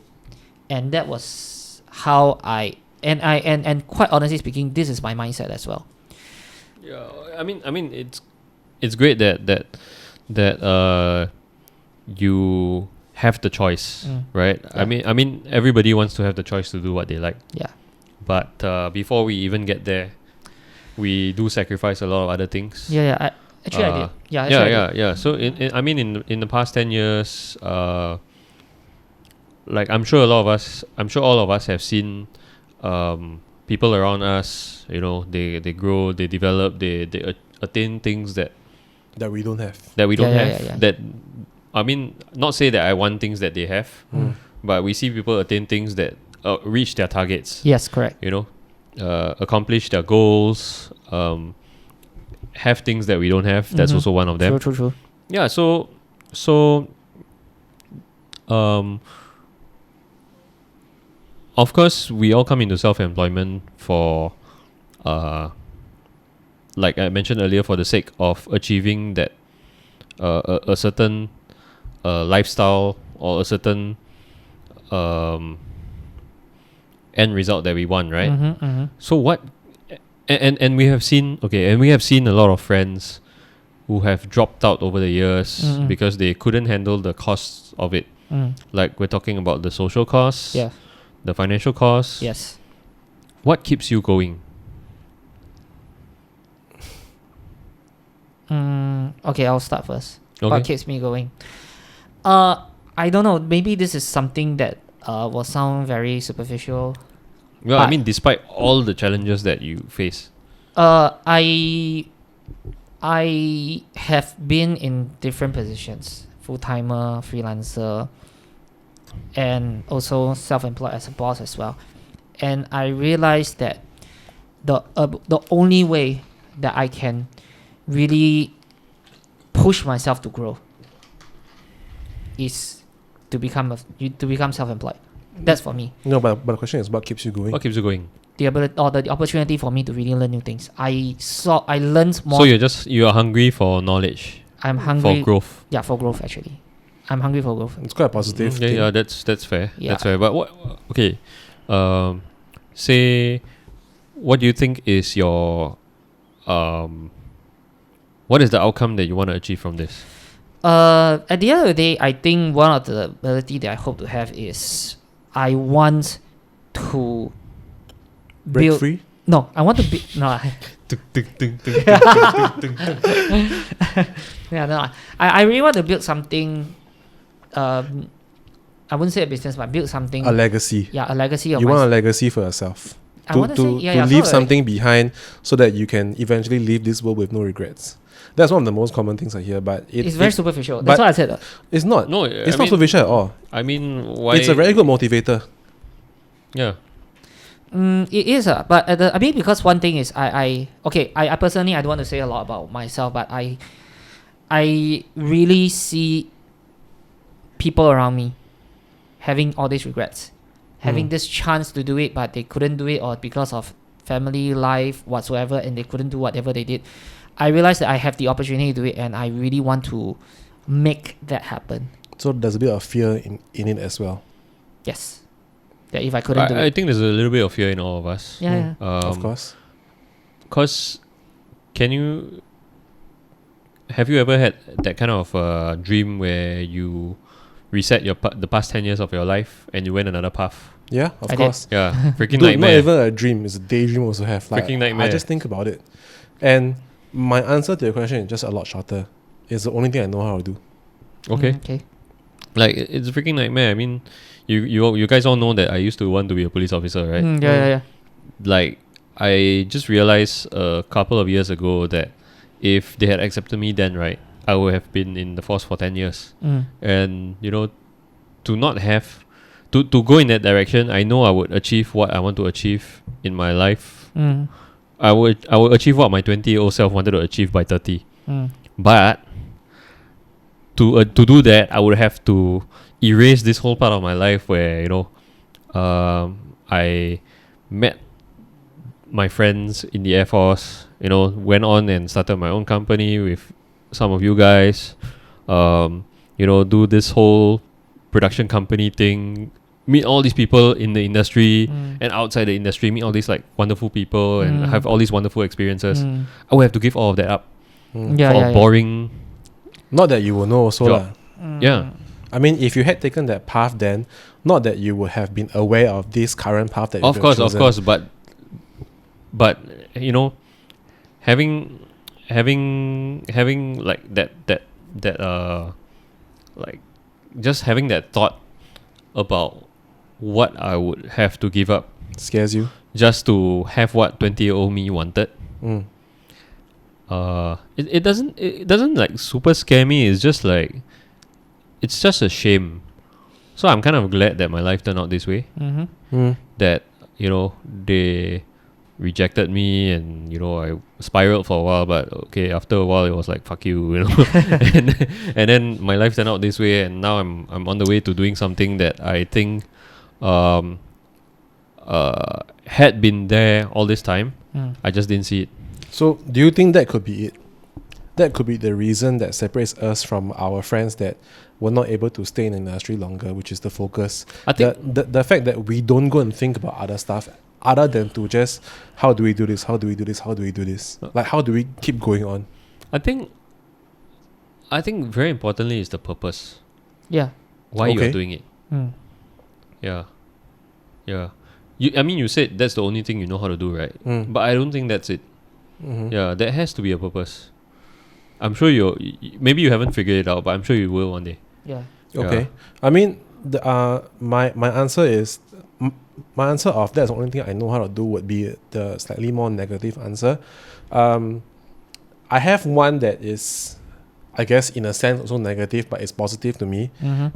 And that was how and quite honestly speaking, this is my mindset as well. Yeah, I mean it's great that you have the choice, right? Yeah. I mean everybody wants to have the choice to do what they like. Yeah. But before we even get there, we do sacrifice a lot of other things. Yeah. I did. Yeah. So in the past 10 years, like I'm sure all of us have seen people around us, they grow, they develop, they attain things that we don't have. That I mean, not say that I want things that they have, but we see people attain things that reach their targets. Yes, correct. Accomplish their goals, have things that we don't have. That's also one of them. True. Yeah. So of course, we all come into self-employment for, like I mentioned earlier, for the sake of achieving that a certain lifestyle or a certain end result that we want, right? So what? And we have seen a lot of friends who have dropped out over the years because they couldn't handle the costs of it. Like we're talking about the social costs. Yeah. The financial costs. Yes. What keeps you going? Okay, I'll start first. Okay. What keeps me going? I I don't know. Maybe this is something that will sound very superficial. Well, I mean, despite all the challenges that you face. I have been in different positions: full-timer, freelancer, and also self-employed as a boss as well. And I realized that the only way that I can really push myself to grow is to become self-employed. That's for me. No, but the question is, what keeps you going? What keeps you going? The ability or the opportunity for me to really learn new things. I learned more. So you are hungry for knowledge. I'm hungry for growth. Yeah, for growth actually. I'm hungry for growth. It's quite a positive thing. Yeah, that's fair. Yeah. That's fair. But what? Okay, say, what do you think is your what is the outcome that you want to achieve from this? At the end of the day, I think one of the ability that I hope to have is I want to Break build. free? No, I want to build. No, yeah, no. I really want to build something. I wouldn't say a business, but build something. A legacy. Yeah, a legacy of You want a myself. legacy for yourself. I want to to leave something behind so that you can eventually leave this world with no regrets. That's one of the most common things I hear, but it's very superficial. That's but what I said. It's not. No, It's not superficial at all. I mean, why? It's a very good motivator. Yeah. It is, but I mean, because one thing is, I personally, I don't want to say a lot about myself, but I really see people around me having all these regrets, having this chance to do it, but they couldn't do it, or because of family life whatsoever, and they couldn't do whatever they did. I realized that I have the opportunity to do it, and I really want to make that happen. So there's a bit of fear in it as well. Yes. That if I couldn't do it. I think there's a little bit of fear in all of us. Yeah. Of course. Because have you ever had that kind of dream where you reset the past 10 years of your life and you went another path? Yeah, of I course. Yeah, freaking Dude, nightmare. not even a dream, it's a daydream also have. Like, Freaking nightmare. I just think about it. And my answer to your question is just a lot shorter. It's the only thing I know how to do. Okay. Okay. Like, it's a freaking nightmare. I mean, you guys all know that I used to want to be a police officer, right? Yeah. Like, I just realized a couple of years ago that if they had accepted me then, right, I would have been in the force for 10 years. And, to not have... To go in that direction, I know I would achieve what I want to achieve in my life. I would achieve what my 20-year-old self wanted to achieve by 30. But to do that, I would have to erase this whole part of my life where I met my friends in the Air Force. Went on and started my own company with some of you guys. Do this whole production company thing. Meet all these people in the industry and outside the industry. Meet all these like wonderful people and have all these wonderful experiences. I would have to give all of that up for a boring. Not that you will know also job. Yeah. I mean, if you had taken that path, then not that you would have been aware of this current path that you have chosen. Of course, but having like that like just having that thought about what I would have to give up scares you just to have what 20-year-old me wanted. It doesn't like super scare me. It's just like it's just a shame. So I'm kind of glad that my life turned out this way. That they rejected me and I spiraled for a while, but okay, after a while it was like fuck you, and then my life turned out this way, and now I'm on the way to doing something that I think had been there all this time. I just didn't see it. So do you think that could be it? That could be the reason that separates us from our friends that were not able to stay in the industry longer, which is the focus. I think the fact that we don't go and think about other stuff other than to just how do we do this, like how do we keep going on. I think very importantly is the purpose. Yeah. Why you are doing it. Yeah. You said that's the only thing you know how to do, right? But I don't think that's it. Yeah, there has to be a purpose. I'm sure maybe you haven't figured it out, but I'm sure you will one day. Yeah. Okay. I mean, my answer is my answer of that's the only thing I know how to do would be the slightly more negative answer. I have one that is, I guess, in a sense also negative, but it's positive to me,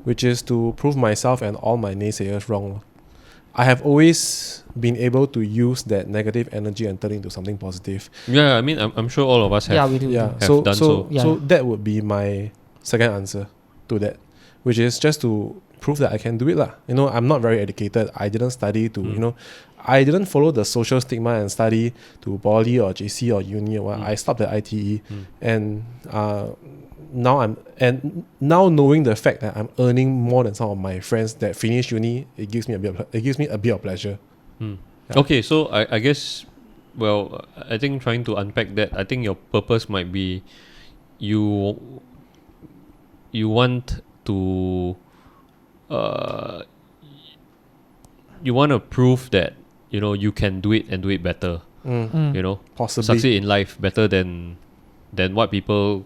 which is to prove myself and all my naysayers wrong. I have always been able to use that negative energy and turn it into something positive. Yeah, I mean, I'm sure all of us have. Yeah, we do. Yeah, do. Have so done so so. so that would be my second answer to that, which is just to prove that I can do it lah. You know, I'm not very educated. I didn't study to I didn't follow the social stigma and study to poly or JC or uni or what. I stopped at ITE, and now knowing the fact that I'm earning more than some of my friends that finish uni, it gives me a bit of pleasure. Yeah. Okay, so I guess, well, I think trying to unpack that, I think your purpose might be you want to prove that you can do it and do it better. Possibly Succeed in life better than what people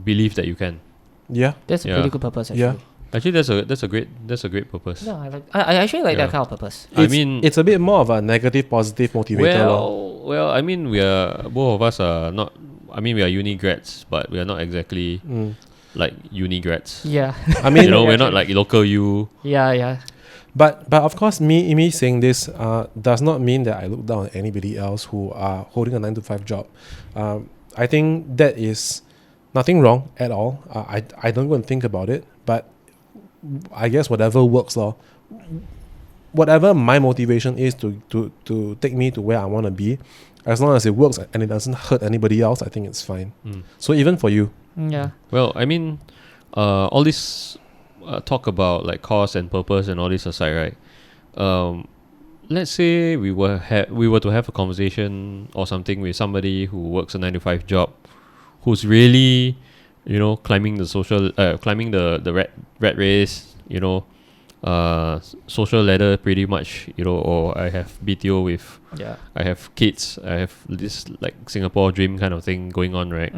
believe that you can. Yeah, That's a pretty good purpose, actually. Yeah. Actually, that's a great purpose. No, I actually like that Yeah. kind of purpose. I mean, it's a bit more of a negative positive motivator. well, I mean, both of us are not. I mean, we are uni grads, but we are not exactly like uni grads. Yeah. I mean, we're not like local U. yeah. But of course, me saying this does not mean that I look down on anybody else who are holding a 9-to-5 job. I think that is nothing wrong at all. I don't go and think about it, but I guess whatever works, whatever my motivation is to take me to where I want to be, as long as it works and it doesn't hurt anybody else, I think it's fine. So even for you, Yeah. Well, I mean, all this talk about like cause and purpose and all this aside, right? Let's say we were to have a conversation or something with somebody who works a 9-to-5 job, who's really, climbing the rat race, social ladder pretty much, or I have BTO with, Yeah. I have kids, I have this like Singapore dream kind of thing going on, right?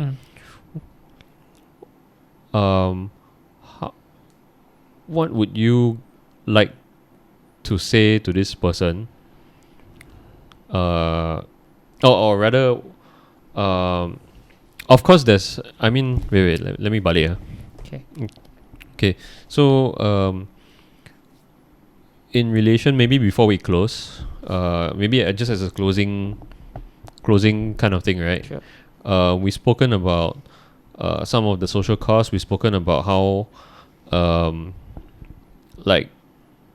What would you like to say to this person? Or rather, of course, there's. I mean, wait. Let me balik. Okay. So, in relation, maybe before we close, maybe just as a closing kind of thing, right? Sure. We've spoken about some of the social costs. We've spoken about how, like,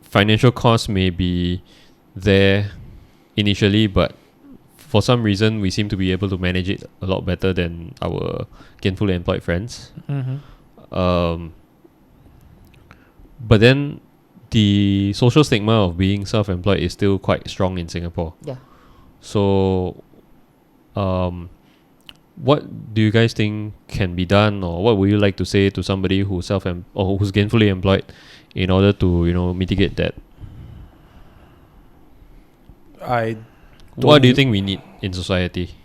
financial costs may be there initially, but for some reason we seem to be able to manage it a lot better than our gainfully employed friends. But then the social stigma of being self-employed is still quite strong in Singapore. Yeah. So, what do you guys think can be done, or what would you like to say to somebody who's or who's gainfully employed in order to mitigate that? What do you think we need in society?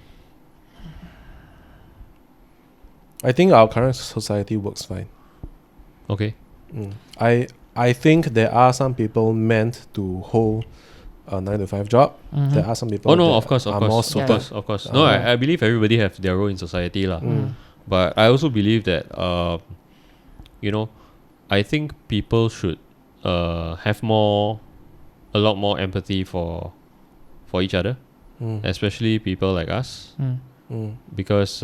I think our current society works fine. Okay. I think there are some people meant to hold a 9-to-5 job. There are some people. Oh no, that of course. Of course. No, I believe everybody have their role in society, lah. But I also believe that I think people should have a lot more empathy for each other, especially people like us, because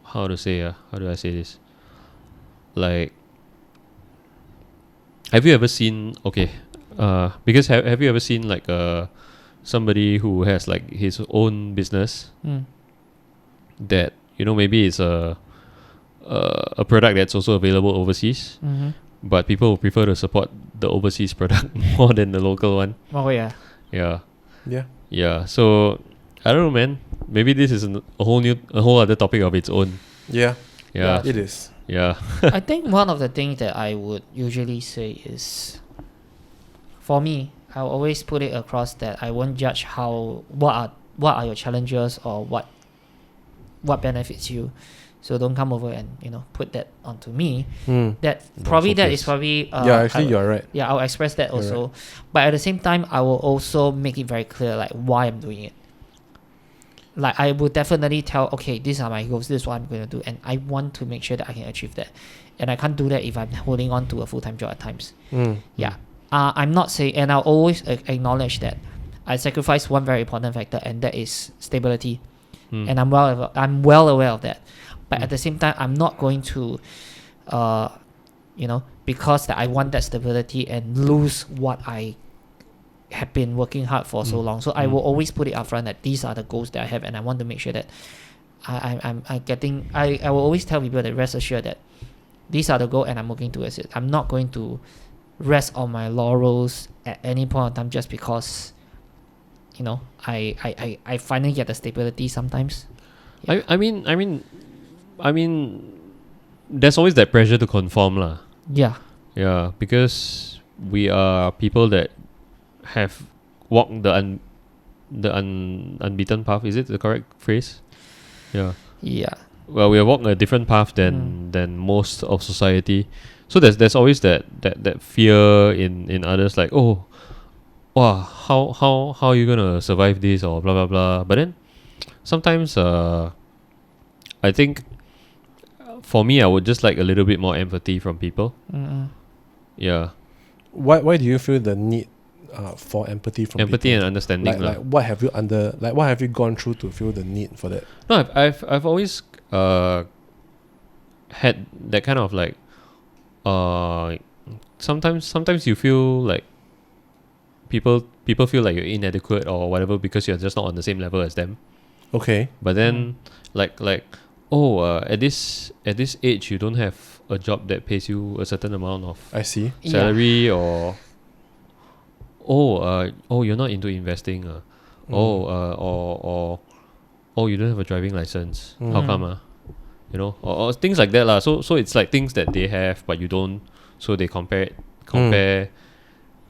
how do I say this? Like, have you ever seen? Okay, because have you ever seen like somebody who has like his own business that maybe it's a product that's also available overseas, but people will prefer to support the overseas product more than the local one. Oh yeah. Yeah. So I don't know, man. Maybe this is a whole other topic of its own. Yeah, Yeah. it is. Yeah. I think one of the things that I would usually say is, for me, I'll always put it across that I won't judge what are your challenges or what benefits you. So don't come over and put that onto me. Mm. That is probably actually you're right. Yeah, I'll express that You're also. But at the same time, I will also make it very clear like why I'm doing it. Like I will definitely tell, okay, these are my goals, this is what I'm going to do, and I want to make sure that I can achieve that. And I can't do that if I'm holding on to a full-time job at times. Yeah. I'm not saying, and I'll always acknowledge that I sacrifice one very important factor, and that is stability. And I'm well aware of that. But at the same time, I'm not going to, because that I want that stability and lose what I have been working hard for so long. So I will always put it up front that these are the goals that I have, and I want to make sure that I will always tell people that rest assured that these are the goals and I'm working towards it. I'm not going to rest on my laurels at any point in time just because I finally get the stability sometimes. Yeah. I mean there's always that pressure to conform lah. Yeah, because we are people that have walked the unbeaten path. Is it the correct phrase? Yeah. Well, we have walked a different path than most of society. So there's always that fear in others, like, oh, wow, how are you gonna survive this, or blah blah blah. But then sometimes I think for me, I would just like a little bit more empathy from people. Yeah. Why do you feel the need for empathy from empathy people? and understanding? Like what have you gone through to feel the need for that? No, I've always had that kind of like sometimes you feel like people feel like you're inadequate or whatever because you're just not on the same level as them. Okay. But then at this age you don't have a job that pays you a certain amount of salary, or you're not into investing, or you don't have a driving license. How come? Or things like that lah. So it's like things that they have but you don't, so they compare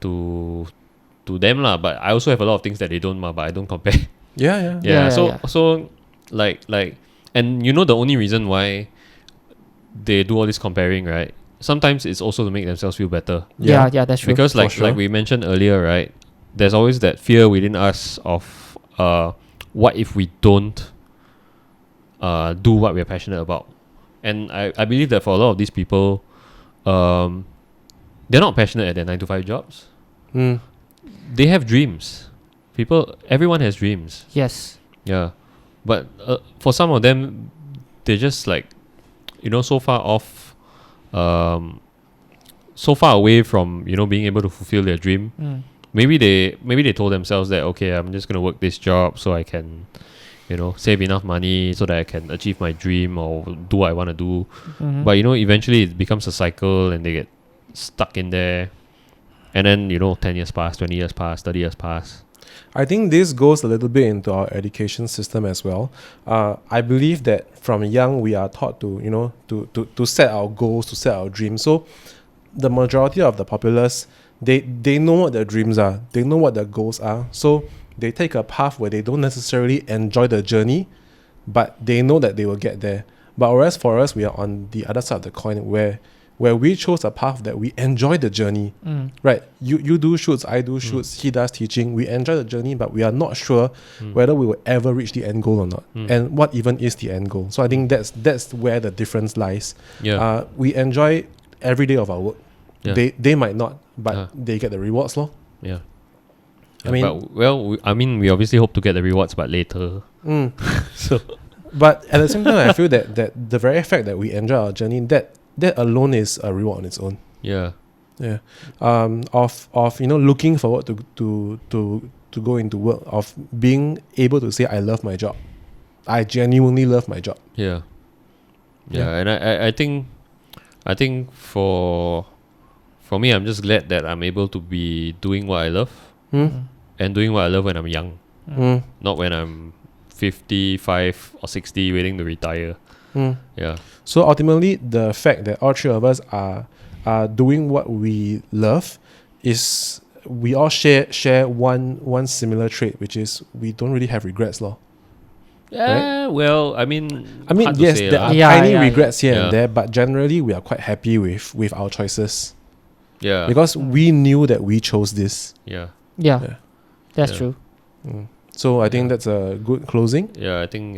to them lah. But I also have a lot of things that they don't, but I don't compare. So like and the only reason why they do all this comparing, right? Sometimes it's also to make themselves feel better. Yeah, that's true. Because like we mentioned earlier, right? There's always that fear within us of what if we don't do what we're passionate about. And I believe that for a lot of these people, they're not passionate at their 9-to-5 jobs. They have dreams. Everyone has dreams. Yes. Yeah. But for some of them, they're just like, so far off, so far away from, being able to fulfill their dream. Maybe they told themselves that, okay, I'm just going to work this job so I can, save enough money so that I can achieve my dream or do what I want to do. But, eventually it becomes a cycle and they get stuck in there. And then, 10 years pass, 20 years pass, 30 years pass. I think this goes a little bit into our education system as well. I believe that from young we are taught to, to set our goals, to set our dreams. So the majority of the populace, they know what their dreams are. They know what their goals are. So they take a path where they don't necessarily enjoy the journey, but they know that they will get there. But whereas for us, we are on the other side of the coin where we chose a path that we enjoy the journey. Right? You do shoots, I do shoots, he does teaching. We enjoy the journey, but we are not sure whether we will ever reach the end goal or not. And what even is the end goal. So I think that's where the difference lies. We enjoy every day of our work. They might not, but they get the rewards lor. We obviously hope to get the rewards, but later. So, but at the same time, I feel that the very fact that we enjoy our journey, that alone is a reward on its own. Of looking forward to go into work, of being able to say I love my job. I genuinely love my job. And I think for me, I'm just glad that I'm able to be doing what I love and doing what I love when I'm young, not when I'm 55 or 60 waiting to retire. So ultimately, the fact that all three of us are doing what we love is we all share one similar trait, which is we don't really have regrets, lor. Yeah, well, I mean, hard to yes, say there lah. are Yeah, tiny yeah, regrets here yeah. and there, but generally we are quite happy with our choices Yeah, because we knew that we chose this. yeah, Yeah, Yeah. that's Yeah. true. So I think that's a good closing. yeah. I think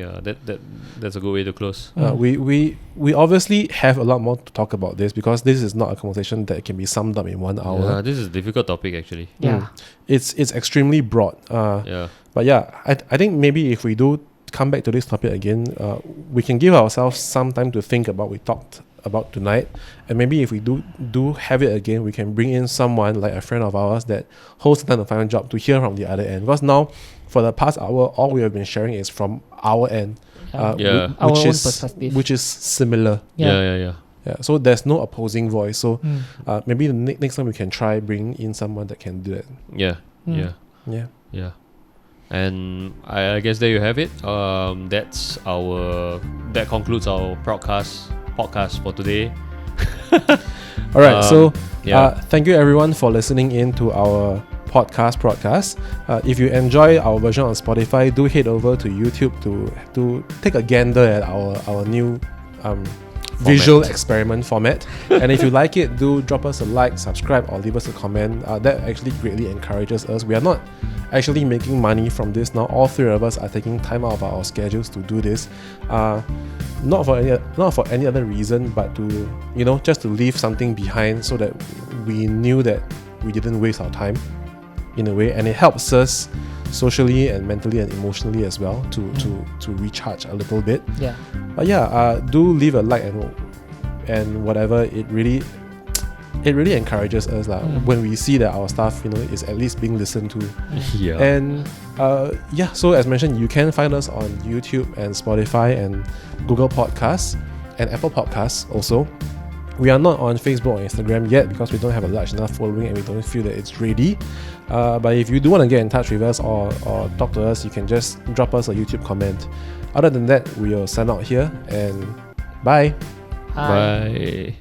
that's a good way to close. We obviously have a lot more to talk about this because this is not a conversation that can be summed up in 1 Yeah, hour. this is a difficult topic actually. Yeah. It's extremely broad. Yeah, But yeah, I think maybe if we do come back to this topic again, we can give ourselves some time to think about what we talked about tonight, and maybe if we do have it again, we can bring in someone like a friend of ours that holds the 9 to 5 job to hear from the other end. Because now, for the past hour, all we have been sharing is from our end, Yeah. Our which own is perspective. which is similar. yeah. Yeah, so there's no opposing voice. So Mm. maybe the next time we can try bring in someone that can do it. Yeah, Mm. yeah, Yeah. yeah. And I guess there you have it. That concludes our Prod.cast Podcast for today. All right. So yeah. thank you everyone for listening in to our Prod.cast. If you enjoy our version on Spotify, do head over to YouTube to take a gander at our new visual experiment format. And if you like it, do drop us a like, subscribe, or leave us a comment. That actually greatly encourages us. We are not actually making money from this now. All 3 of us are taking time out of our schedules to do this. Not for any other reason, but to just to leave something behind so that we knew that we didn't waste our time in a way, and it helps us socially and mentally and emotionally as well to recharge a little bit. Yeah. But yeah, do leave a like and whatever. It really encourages us when we see that our stuff is at least being listened to. Yeah. And so as mentioned, you can find us on YouTube and Spotify and Google Podcasts and Apple Podcasts also. We are not on Facebook or Instagram yet because we don't have a large enough following and we don't feel that it's ready. But if you do want to get in touch with us or talk to us, you can just drop us a YouTube comment. Other than that, we will sign out here and bye. Hi. Bye.